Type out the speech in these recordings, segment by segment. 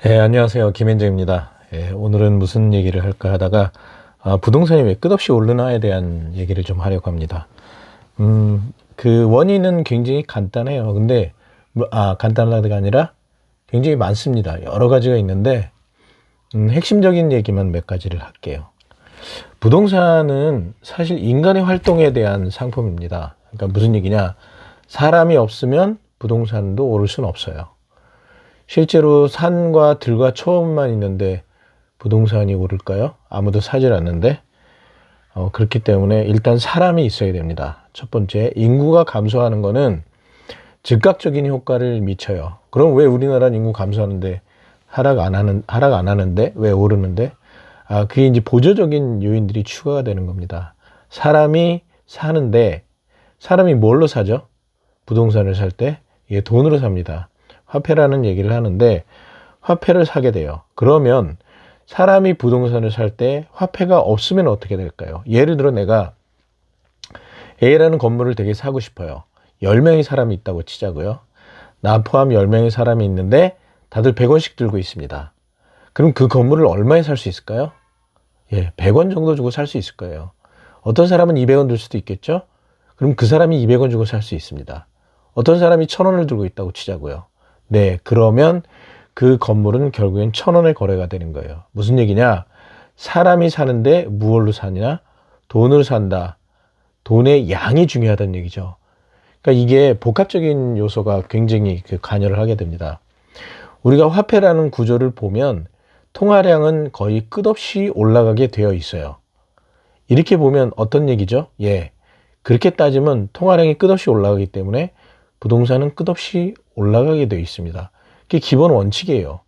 안녕하세요. 김현정입니다. 오늘은 무슨 얘기를 할까 하다가 부동산이 왜 끝없이 오르나에 대한 얘기를 좀 하려고 합니다. 그 원인은 굉장히 간단해요. 근데 간단하다가 아니라 굉장히 많습니다. 여러 가지가 있는데 핵심적인 얘기만 몇 가지를 할게요. 부동산은 사실 인간의 활동에 대한 상품입니다. 그러니까 무슨 얘기냐? 사람이 없으면 부동산도 오를 수는 없어요. 실제로 산과 들과 초원만 있는데 부동산이 오를까요? 아무도 사질 않는데 그렇기 때문에 일단 사람이 있어야 됩니다. 첫 번째, 인구가 감소하는 거는 즉각적인 효과를 미쳐요. 그럼 왜 우리나라는 인구 감소하는데 하락 안 하는데 왜 오르는데? 그게 이제 보조적인 요인들이 추가가 되는 겁니다. 사람이 사는데 사람이 뭘로 사죠? 부동산을 살 때 돈으로 삽니다. 화폐라는 얘기를 하는데 화폐를 사게 돼요. 그러면 사람이 부동산을 살 때 화폐가 없으면 어떻게 될까요? 예를 들어 내가 A라는 건물을 되게 사고 싶어요. 10명의 사람이 있다고 치자고요. 나 포함 10명의 사람이 있는데 다들 100원씩 들고 있습니다. 그럼 그 건물을 얼마에 살 수 있을까요? 100원 정도 주고 살 수 있을 거예요. 어떤 사람은 200원 들 수도 있겠죠? 그럼 그 사람이 200원 주고 살 수 있습니다. 어떤 사람이 1000원을 들고 있다고 치자고요. 그러면 그 건물은 결국엔 1000원의 거래가 되는 거예요. 무슨 얘기냐? 사람이 사는데 무엇로 사냐? 돈으로 산다. 돈의 양이 중요하다는 얘기죠. 그러니까 이게 복합적인 요소가 굉장히 관여를 하게 됩니다. 우리가 화폐라는 구조를 보면 통화량은 거의 끝없이 올라가게 되어 있어요. 이렇게 보면 어떤 얘기죠? 그렇게 따지면 통화량이 끝없이 올라가기 때문에 부동산은 끝없이 올라가게 되어 있습니다. 그게 기본 원칙이에요.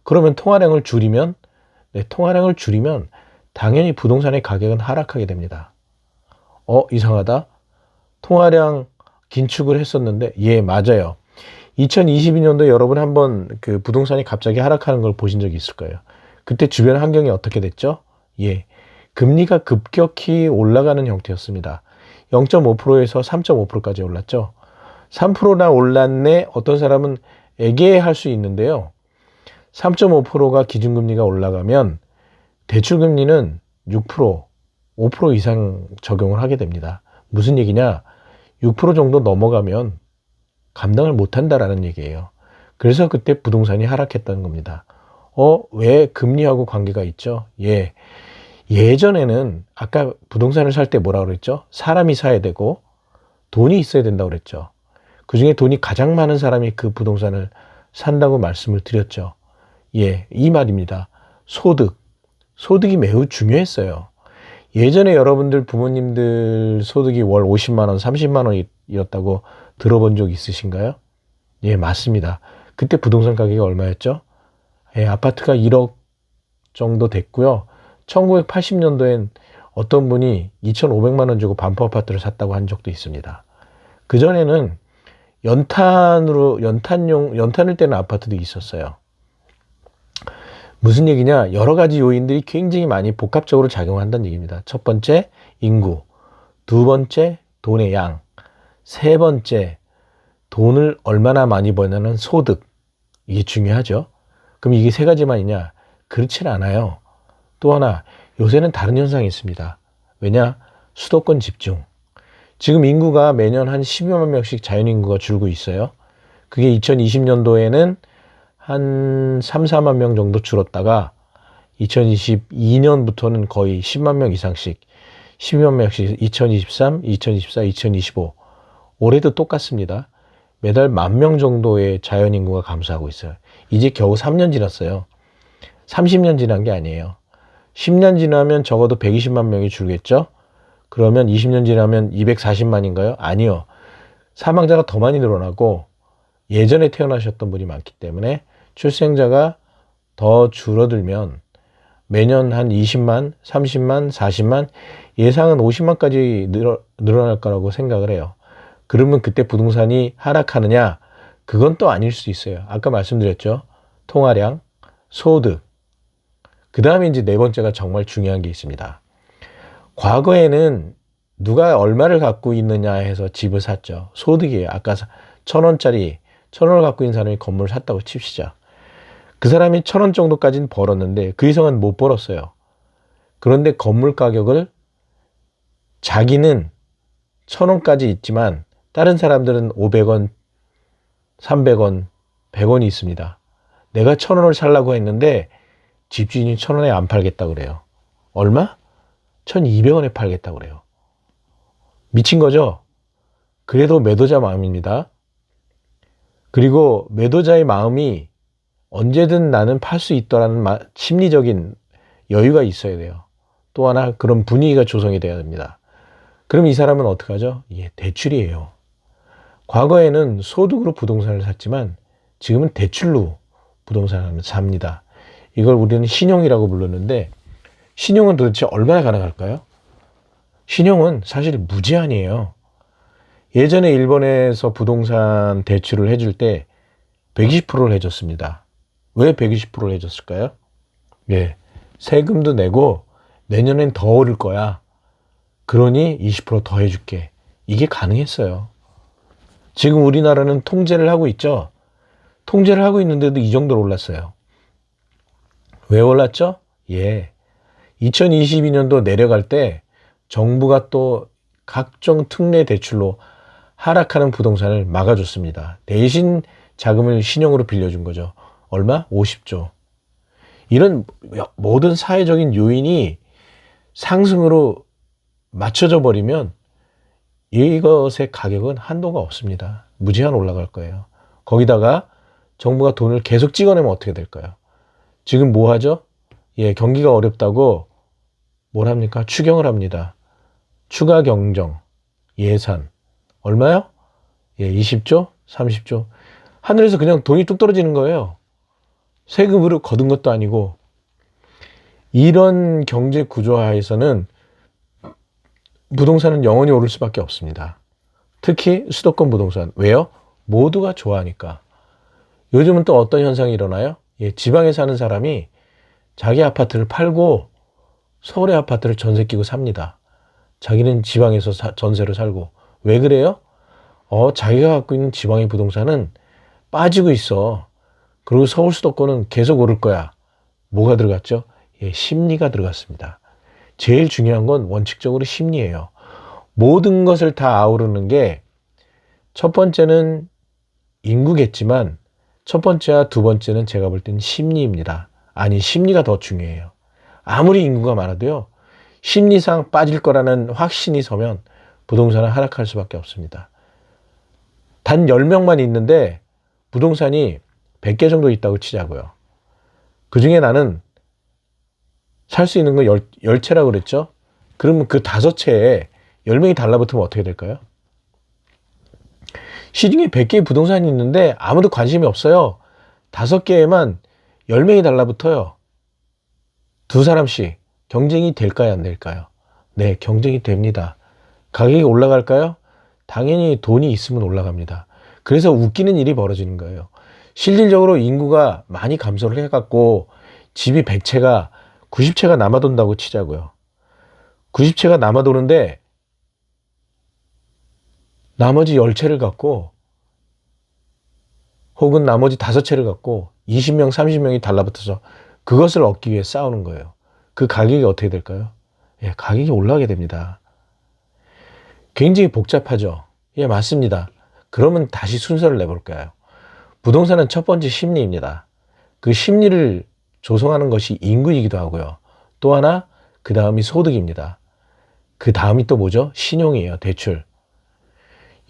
그러면 통화량을 줄이면 당연히 부동산의 가격은 하락하게 됩니다. 이상하다. 통화량 긴축을 했었는데 맞아요. 2022년도에 여러분 한번 그 부동산이 갑자기 하락하는 걸 보신 적이 있을 거예요. 그때 주변 환경이 어떻게 됐죠? 금리가 급격히 올라가는 형태였습니다. 0.5%에서 3.5%까지 올랐죠. 3%나 올랐네. 어떤 사람은 애매할 수 있는데요. 3.5%가 기준금리가 올라가면 대출금리는 6%, 5% 이상 적용을 하게 됩니다. 무슨 얘기냐? 6% 정도 넘어가면 감당을 못한다라는 얘기예요. 그래서 그때 부동산이 하락했다는 겁니다. 왜 금리하고 관계가 있죠? 예전에는 아까 부동산을 살 때 뭐라 그랬죠? 사람이 사야 되고 돈이 있어야 된다고 그랬죠. 그중에 돈이 가장 많은 사람이 그 부동산을 산다고 말씀을 드렸죠. 이 말입니다. 소득이 매우 중요했어요. 예전에 여러분들 부모님들 소득이 월 50만 원, 30만 원이었다고 들어본 적 있으신가요? 맞습니다. 그때 부동산 가격이 얼마였죠? 아파트가 1억 정도 됐고요. 1980년도엔 어떤 분이 2,500만 원 주고 반포 아파트를 샀다고 한 적도 있습니다. 그전에는 연탄을 떼는 아파트도 있었어요. 무슨 얘기냐? 여러 가지 요인들이 굉장히 많이 복합적으로 작용한다는 얘기입니다. 첫 번째, 인구. 두 번째, 돈의 양. 세 번째, 돈을 얼마나 많이 버냐는 소득. 이게 중요하죠. 그럼 이게 세 가지만이냐? 그렇진 않아요. 또 하나, 요새는 다른 현상이 있습니다. 왜냐? 수도권 집중. 지금 인구가 매년 한 12만 명씩 자연인구가 줄고 있어요. 그게 2020년도에는 한 3, 4만 명 정도 줄었다가 2022년부터는 거의 10만 명 이상씩, 12만 명씩 2023, 2024, 2025. 올해도 똑같습니다. 매달 10,000명 정도의 자연인구가 감소하고 있어요. 이제 겨우 3년 지났어요. 30년 지난 게 아니에요. 10년 지나면 적어도 120만 명이 줄겠죠? 그러면 20년 지나면 240만인가요? 아니요. 사망자가 더 많이 늘어나고 예전에 태어나셨던 분이 많기 때문에 출생자가 더 줄어들면 매년 한 20만, 30만, 40만, 예상은 50만까지 늘어날 거라고 생각을 해요. 그러면 그때 부동산이 하락하느냐? 그건 또 아닐 수 있어요. 아까 말씀드렸죠. 통화량, 소득. 그 다음에 이제 네 번째가 정말 중요한 게 있습니다. 과거에는 누가 얼마를 갖고 있느냐 해서 집을 샀죠. 소득이에요. 아까 1,000원짜리, 1,000원을 갖고 있는 사람이 건물을 샀다고 칩시다. 그 사람이 1,000원 정도까지는 벌었는데 그 이상은 못 벌었어요. 그런데 건물 가격을 자기는 1,000원까지 있지만 다른 사람들은 500원, 300원, 100원이 있습니다. 내가 1,000원을 살라고 했는데 집주인이 1,000원에 안 팔겠다 그래요. 얼마? 1,200원에 팔겠다 그래요. 미친 거죠? 그래도 매도자 마음입니다. 그리고 매도자의 마음이 언제든 나는 팔 수 있다라는 심리적인 여유가 있어야 돼요. 또 하나 그런 분위기가 조성이 돼야 됩니다. 그럼 이 사람은 어떻게 하죠? 예, 대출이에요. 과거에는 소득으로 부동산을 샀지만 지금은 대출로 부동산을 삽니다. 이걸 우리는 신용이라고 부르는데 신용은 도대체 얼마나 가능할까요? 신용은 사실 무제한이에요. 예전에 일본에서 부동산 대출을 해줄 때 120%를 해줬습니다. 왜 120%를 해줬을까요? 예, 세금도 내고 내년엔 더 오를 거야. 그러니 20%더 해줄게. 이게 가능했어요. 지금 우리나라는 통제를 하고 있죠. 통제를 하고 있는데도 이 정도로 올랐어요. 왜 올랐죠? 예, 2022년도 내려갈 때 정부가 또 각종 특례 대출로 하락하는 부동산을 막아줬습니다. 대신 자금을 신용으로 빌려준 거죠. 얼마? 50조. 이런 모든 사회적인 요인이 상승으로 맞춰져 버리면 이것의 가격은 한도가 없습니다. 무제한 올라갈 거예요. 거기다가 정부가 돈을 계속 찍어내면 어떻게 될까요? 지금 뭐 하죠? 예, 경기가 어렵다고 뭘 합니까? 추경을 합니다. 추가 경정, 예산. 얼마요? 예, 20조? 30조? 하늘에서 그냥 돈이 뚝 떨어지는 거예요. 세금으로 거둔 것도 아니고. 이런 경제 구조하에서는 부동산은 영원히 오를 수밖에 없습니다. 특히 수도권 부동산. 왜요? 모두가 좋아하니까. 요즘은 또 어떤 현상이 일어나요? 예, 지방에 사는 사람이 자기 아파트를 팔고 서울의 아파트를 전세 끼고 삽니다. 자기는 지방에서 전세로 살고. 왜 그래요? 자기가 갖고 있는 지방의 부동산은 빠지고 있어. 그리고 서울 수도권은 계속 오를 거야. 뭐가 들어갔죠? 예, 심리가 들어갔습니다. 제일 중요한 건 원칙적으로 심리예요. 모든 것을 다 아우르는 게 첫 번째는 인구겠지만 첫 번째와 두 번째는 제가 볼 때는 심리입니다. 아니, 심리가 더 중요해요. 아무리 인구가 많아도요, 심리상 빠질 거라는 확신이 서면 부동산은 하락할 수밖에 없습니다. 단 10명만 있는데 부동산이 100개 정도 있다고 치자고요. 그 중에 나는 살 수 있는 거 10채라고 그랬죠? 그러면 그 5채에 10명이 달라붙으면 어떻게 될까요? 시중에 100개의 부동산이 있는데 아무도 관심이 없어요. 5개에만 10명이 달라붙어요. 두 사람씩. 경쟁이 될까요, 안 될까요? 네, 경쟁이 됩니다. 가격이 올라갈까요? 당연히 돈이 있으면 올라갑니다. 그래서 웃기는 일이 벌어지는 거예요. 실질적으로 인구가 많이 감소를 해갖고 집이 100채가 90채가 남아돈다고 치자고요. 90채가 남아도는데 나머지 10채를 갖고 혹은 나머지 5채를 갖고 20명, 30명이 달라붙어서 그것을 얻기 위해 싸우는 거예요. 그 가격이 어떻게 될까요? 예, 가격이 올라가게 됩니다. 굉장히 복잡하죠? 예, 맞습니다. 그러면 다시 순서를 내볼까요? 부동산은 첫 번째 심리입니다. 그 심리를 조성하는 것이 인구이기도 하고요. 또 하나, 그 다음이 소득입니다. 그 다음이 또 뭐죠? 신용이에요. 대출.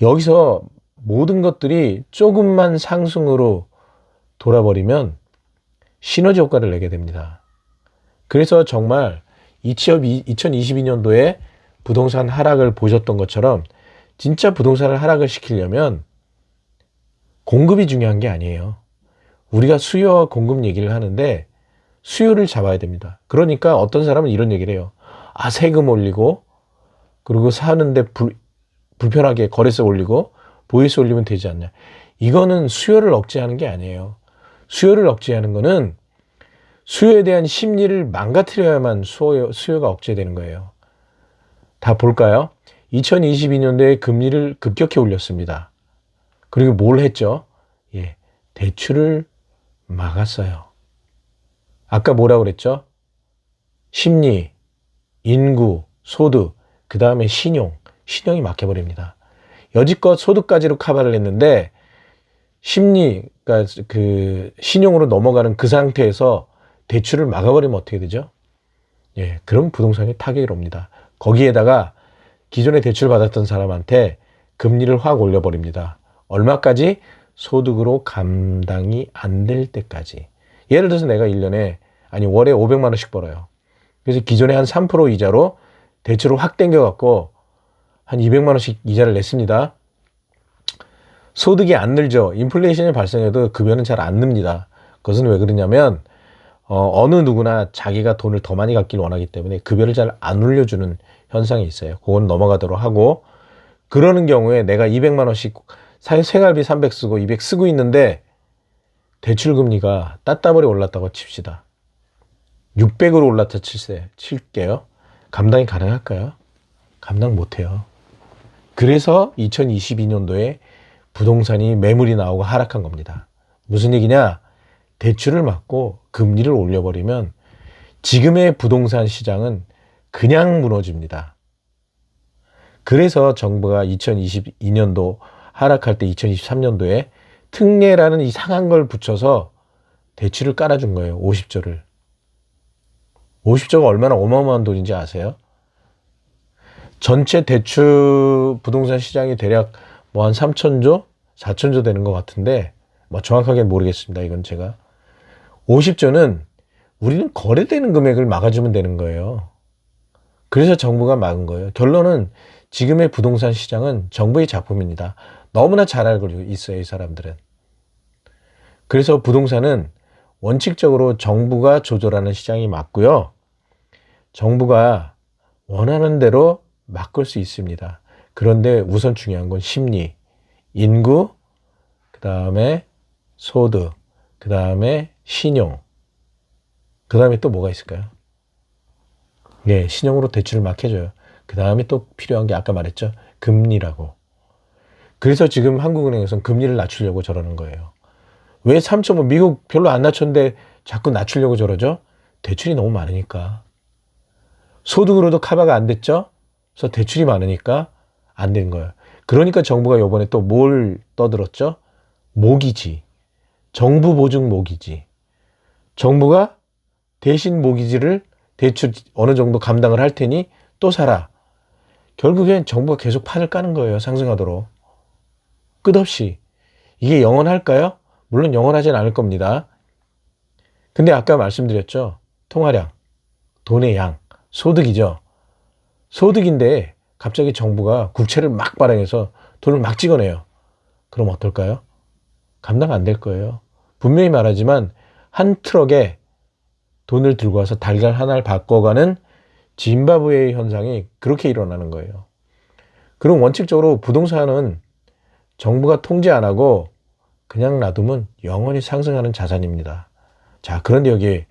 여기서 모든 것들이 조금만 상승으로 돌아버리면 시너지 효과를 내게 됩니다. 그래서 정말 2022년도에 부동산 하락을 보셨던 것처럼 진짜 부동산을 하락을 시키려면 공급이 중요한 게 아니에요. 우리가 수요와 공급 얘기를 하는데 수요를 잡아야 됩니다. 그러니까 어떤 사람은 이런 얘기를 해요. 아, 세금 올리고 그리고 사는데 불편하게 거래세 올리고 보유세 올리면 되지 않냐. 이거는 수요를 억제하는 게 아니에요. 수요를 억제하는 거는 수요에 대한 심리를 망가뜨려야만 수요가 억제되는 거예요. 다 볼까요? 2022년도에 금리를 급격히 올렸습니다. 그리고 뭘 했죠? 예, 대출을 막았어요. 아까 뭐라고 그랬죠? 심리, 인구, 소득, 그 다음에 신용이 막혀버립니다. 여지껏 소득까지로 커버를 했는데 심리, 그러니까 그 신용으로 넘어가는 그 상태에서 대출을 막아버리면 어떻게 되죠? 예, 그럼 부동산이 타격이 옵니다. 거기에다가 기존에 대출 받았던 사람한테 금리를 확 올려버립니다. 얼마까지? 소득으로 감당이 안 될 때까지. 예를 들어서 내가 1년에, 아니 월에 500만 원씩 벌어요. 그래서 기존에 한 3% 이자로 대출을 확 땡겨갖고 한 200만 원씩 이자를 냈습니다. 소득이 안 늘죠. 인플레이션이 발생해도 급여는 잘 안 늡니다. 그것은 왜 그러냐면 어느 누구나 자기가 돈을 더 많이 갖길 원하기 때문에 급여를 잘 안 올려주는 현상이 있어요. 그건 넘어가도록 하고, 그러는 경우에 내가 200만 원씩 생활비 300 쓰고 200 쓰고 있는데 대출금리가 따따블이 올랐다고 칩시다. 600으로 올랐다 칠게요. 감당이 가능할까요? 감당 못해요. 그래서 2022년도에 부동산이 매물이 나오고 하락한 겁니다. 무슨 얘기냐? 대출을 막고 금리를 올려버리면 지금의 부동산 시장은 그냥 무너집니다. 그래서 정부가 2022년도 하락할 때 2023년도에 특례라는 이상한 걸 붙여서 대출을 깔아준 거예요. 50조를. 50조가 얼마나 어마어마한 돈인지 아세요? 전체 대출 부동산 시장이 대략 뭐 한 3천조? 4천조 되는 것 같은데 뭐 정확하게는 모르겠습니다. 이건 제가. 50조는 우리는 거래되는 금액을 막아주면 되는 거예요. 그래서 정부가 막은 거예요. 결론은 지금의 부동산 시장은 정부의 작품입니다. 너무나 잘 알고 있어요, 이 사람들은. 그래서 부동산은 원칙적으로 정부가 조절하는 시장이 맞고요. 정부가 원하는 대로 바꿀 수 있습니다. 그런데 우선 중요한 건 심리, 인구, 그 다음에 소득, 그 다음에 신용, 그 다음에 또 뭐가 있을까요? 네, 신용으로 대출을 막 해줘요. 그 다음에 또 필요한 게 아까 말했죠. 금리라고. 그래서 지금 한국은행에서는 금리를 낮추려고 저러는 거예요. 왜 3.5, 미국 별로 안 낮췄는데 자꾸 낮추려고 저러죠? 대출이 너무 많으니까. 소득으로도 커버가 안 됐죠? 그래서 대출이 많으니까 안 된 거예요. 그러니까 정부가 요번에 또 뭘 떠들었죠? 모기지. 정부 보증 모기지. 정부가 대신 모기지를 대출 어느 정도 감당을 할 테니 또 사라. 결국엔 정부가 계속 판을 까는 거예요. 상승하도록. 끝없이. 이게 영원할까요? 물론 영원하진 않을 겁니다. 근데 아까 말씀드렸죠. 통화량, 돈의 양, 소득이죠. 소득인데 갑자기 정부가 국채를 막 발행해서 돈을 막 찍어내요. 그럼 어떨까요? 감당 안 될 거예요. 분명히 말하지만 한 트럭에 돈을 들고 와서 달걀 하나를 바꿔가는 짐바브웨의 현상이 그렇게 일어나는 거예요. 그럼 원칙적으로 부동산은 정부가 통제 안 하고 그냥 놔두면 영원히 상승하는 자산입니다. 자, 그런데 여기에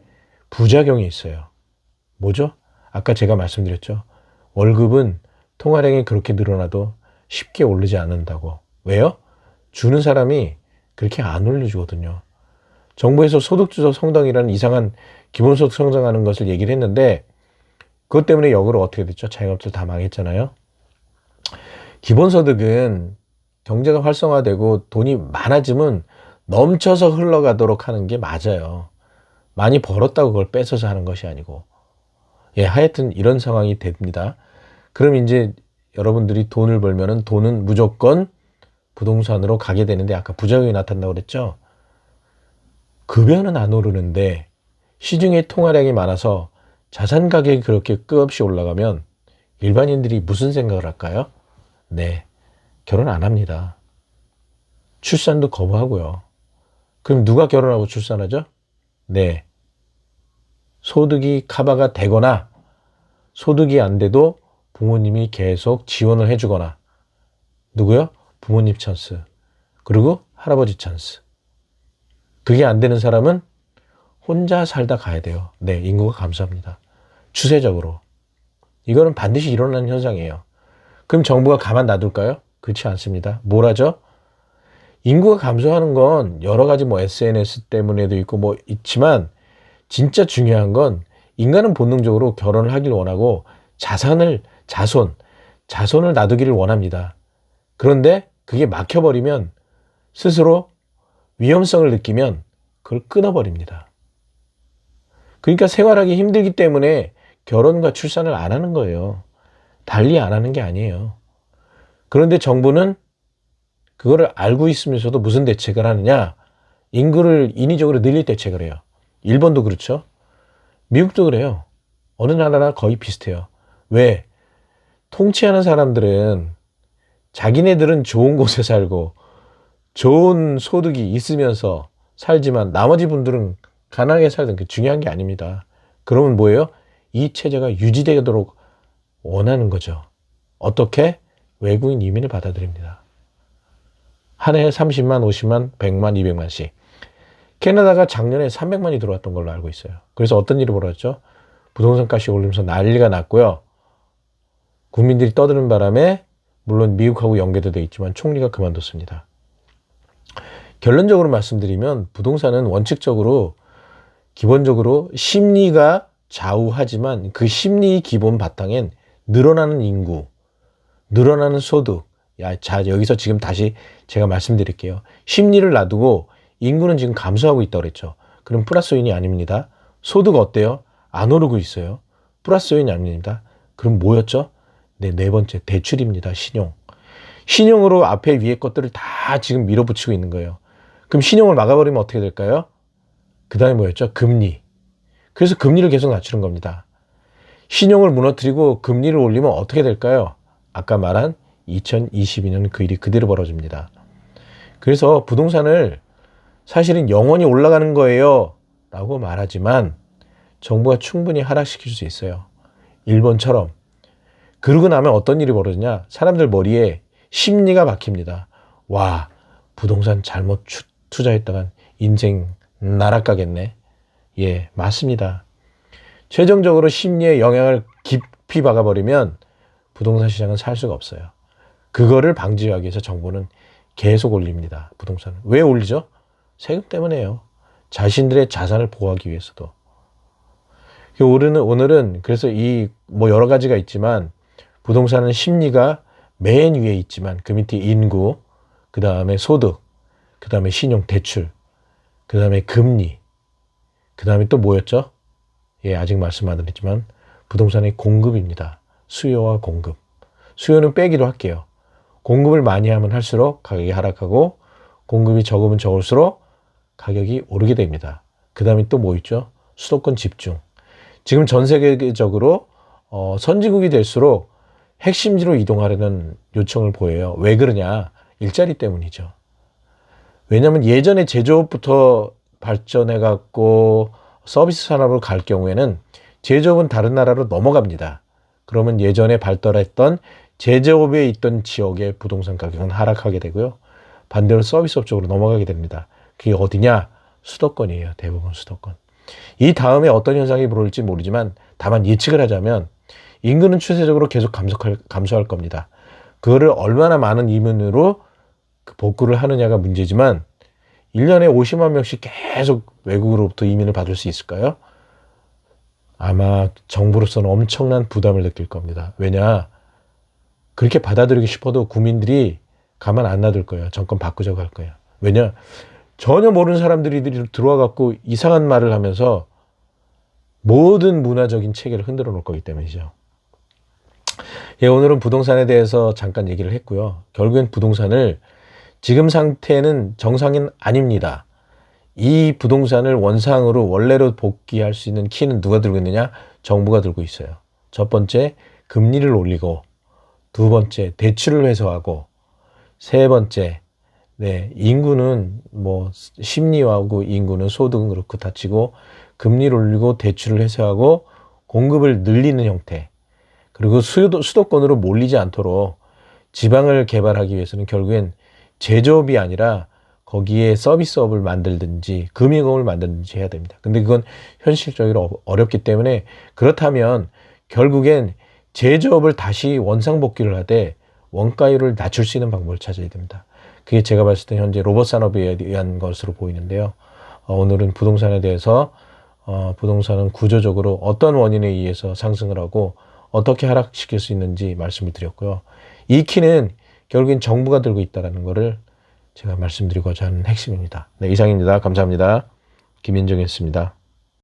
부작용이 있어요. 뭐죠? 아까 제가 말씀드렸죠. 월급은 통화량이 그렇게 늘어나도 쉽게 오르지 않는다고. 왜요? 주는 사람이 그렇게 안 올려주거든요. 정부에서 소득주도 성장이라는 이상한 기본소득 성장하는 것을 얘기를 했는데 그것 때문에 역으로 어떻게 됐죠? 자영업들 다 망했잖아요. 기본소득은 경제가 활성화되고 돈이 많아지면 넘쳐서 흘러가도록 하는 게 맞아요. 많이 벌었다고 그걸 뺏어서 하는 것이 아니고. 예, 하여튼 이런 상황이 됩니다. 그럼 이제 여러분들이 돈을 벌면은 돈은 무조건 부동산으로 가게 되는데 아까 부작용이 나타난다고 그랬죠? 급여는 안 오르는데 시중에 통화량이 많아서 자산 가격이 그렇게 끝없이 올라가면 일반인들이 무슨 생각을 할까요? 네, 결혼 안 합니다. 출산도 거부하고요. 그럼 누가 결혼하고 출산하죠? 네, 소득이 커버가 되거나 소득이 안 돼도 부모님이 계속 지원을 해주거나 누구요? 부모님 찬스 그리고 할아버지 찬스. 그게 안 되는 사람은 혼자 살다 가야 돼요. 네, 인구가 감소합니다. 추세적으로. 이거는 반드시 일어나는 현상이에요. 그럼 정부가 가만 놔둘까요? 그렇지 않습니다. 뭘 하죠? 인구가 감소하는 건 여러 가지 뭐 SNS 때문에도 있고 뭐 있지만 진짜 중요한 건 인간은 본능적으로 결혼을 하길 원하고 자손을 놔두기를 원합니다. 그런데 그게 막혀버리면 스스로 위험성을 느끼면 그걸 끊어버립니다. 그러니까 생활하기 힘들기 때문에 결혼과 출산을 안 하는 거예요. 달리 안 하는 게 아니에요. 그런데 정부는 그거를 알고 있으면서도 무슨 대책을 하느냐? 인구를 인위적으로 늘릴 대책을 해요. 일본도 그렇죠. 미국도 그래요. 어느 나라나 거의 비슷해요. 왜? 통치하는 사람들은 자기네들은 좋은 곳에 살고 좋은 소득이 있으면서 살지만 나머지 분들은 가난하게 살든 그 중요한 게 아닙니다. 그러면 뭐예요? 이 체제가 유지되도록 원하는 거죠. 어떻게? 외국인 이민을 받아들입니다. 한 해에 30만, 50만, 100만, 200만씩. 캐나다가 작년에 300만이 들어왔던 걸로 알고 있어요. 그래서 어떤 일이 벌어졌죠? 부동산 값이 오르면서 난리가 났고요. 국민들이 떠드는 바람에 물론 미국하고 연계도 돼 있지만 총리가 그만뒀습니다. 결론적으로 말씀드리면 부동산은 원칙적으로 기본적으로 심리가 좌우하지만 그 심리의 기본 바탕엔 늘어나는 인구, 늘어나는 소득. 자, 여기서 지금 다시 제가 말씀드릴게요. 심리를 놔두고 인구는 지금 감소하고 있다고 그랬죠. 그럼 플러스 요인이 아닙니다. 소득 어때요? 안 오르고 있어요. 플러스 요인이 아닙니다. 그럼 뭐였죠? 네 번째 대출입니다. 신용으로 앞에 위에 것들을 다 지금 밀어붙이고 있는 거예요. 그럼 신용을 막아버리면 어떻게 될까요? 그 다음에 뭐였죠? 금리. 그래서 금리를 계속 낮추는 겁니다. 신용을 무너뜨리고 금리를 올리면 어떻게 될까요? 아까 말한 2022년 그 일이 그대로 벌어집니다. 그래서 부동산을 사실은 영원히 올라가는 거예요 라고 말하지만 정부가 충분히 하락시킬 수 있어요. 일본처럼. 그러고 나면 어떤 일이 벌어지냐? 사람들 머리에 심리가 박힙니다. 와, 부동산 잘못 투자했다간 인생 날아가겠네. 예, 맞습니다. 최종적으로 심리에 영향을 깊이 박아버리면 부동산 시장은 살 수가 없어요. 그거를 방지하기 위해서 정부는 계속 올립니다. 부동산을. 왜 올리죠? 세금 때문에요. 자신들의 자산을 보호하기 위해서도. 오늘은 그래서 뭐 여러 가지가 있지만 부동산은 심리가 맨 위에 있지만 그 밑에 인구, 그 다음에 소득, 그 다음에 신용, 대출, 그 다음에 금리, 그 다음에 또 뭐였죠? 예, 아직 말씀 안 드렸지만 부동산의 공급입니다. 수요와 공급. 수요는 빼기로 할게요. 공급을 많이 하면 할수록 가격이 하락하고 공급이 적으면 적을수록 가격이 오르게 됩니다. 그 다음에 또 뭐 있죠? 수도권 집중. 지금 전 세계적으로 선진국이 될수록 핵심지로 이동하려는 요청을 보여요. 왜 그러냐? 일자리 때문이죠. 왜냐하면 예전에 제조업부터 발전해갖고 서비스 산업으로 갈 경우에는 제조업은 다른 나라로 넘어갑니다. 그러면 예전에 발달했던 제조업에 있던 지역의 부동산 가격은 하락하게 되고요. 반대로 서비스업 쪽으로 넘어가게 됩니다. 그게 어디냐? 수도권이에요. 대부분 수도권. 이 다음에 어떤 현상이 벌어질지 모르지만 다만 예측을 하자면 인구는 추세적으로 계속 감소할 겁니다. 그거를 얼마나 많은 이민으로 복구를 하느냐가 문제지만 1년에 50만 명씩 계속 외국으로부터 이민을 받을 수 있을까요? 아마 정부로서는 엄청난 부담을 느낄 겁니다. 왜냐? 그렇게 받아들이기 싶어도 국민들이 가만 안 놔둘 거예요. 정권 바꾸자고 할 거예요. 왜냐? 전혀 모르는 사람들이 들어와 갖고 이상한 말을 하면서 모든 문화적인 체계를 흔들어 놓을 거기 때문이죠. 예, 오늘은 부동산에 대해서 잠깐 얘기를 했고요. 결국엔 부동산을 지금 상태는 정상은 아닙니다. 이 부동산을 원상으로 원래로 복귀할 수 있는 키는 누가 들고 있느냐? 정부가 들고 있어요. 첫 번째, 금리를 올리고, 두 번째, 대출을 해소하고, 세 번째, 네, 인구는 뭐 심리하고 인구는 소득은 그렇고 다 치고 금리를 올리고 대출을 해소하고 공급을 늘리는 형태. 그리고 수도권으로 몰리지 않도록 지방을 개발하기 위해서는 결국엔 제조업이 아니라 거기에 서비스업을 만들든지 금융업을 만들든지 해야 됩니다. 근데 그건 현실적으로 어렵기 때문에 그렇다면 결국엔 제조업을 다시 원상복귀를 하되 원가율을 낮출 수 있는 방법을 찾아야 됩니다. 그게 제가 봤을 때 현재 로봇 산업에 의한 것으로 보이는데요. 오늘은 부동산에 대해서 부동산은 구조적으로 어떤 원인에 의해서 상승을 하고 어떻게 하락시킬 수 있는지 말씀을 드렸고요. 이 키는 결국엔 정부가 들고 있다는 것을 제가 말씀드리고자 하는 핵심입니다. 네, 이상입니다. 감사합니다. 김민정이었습니다.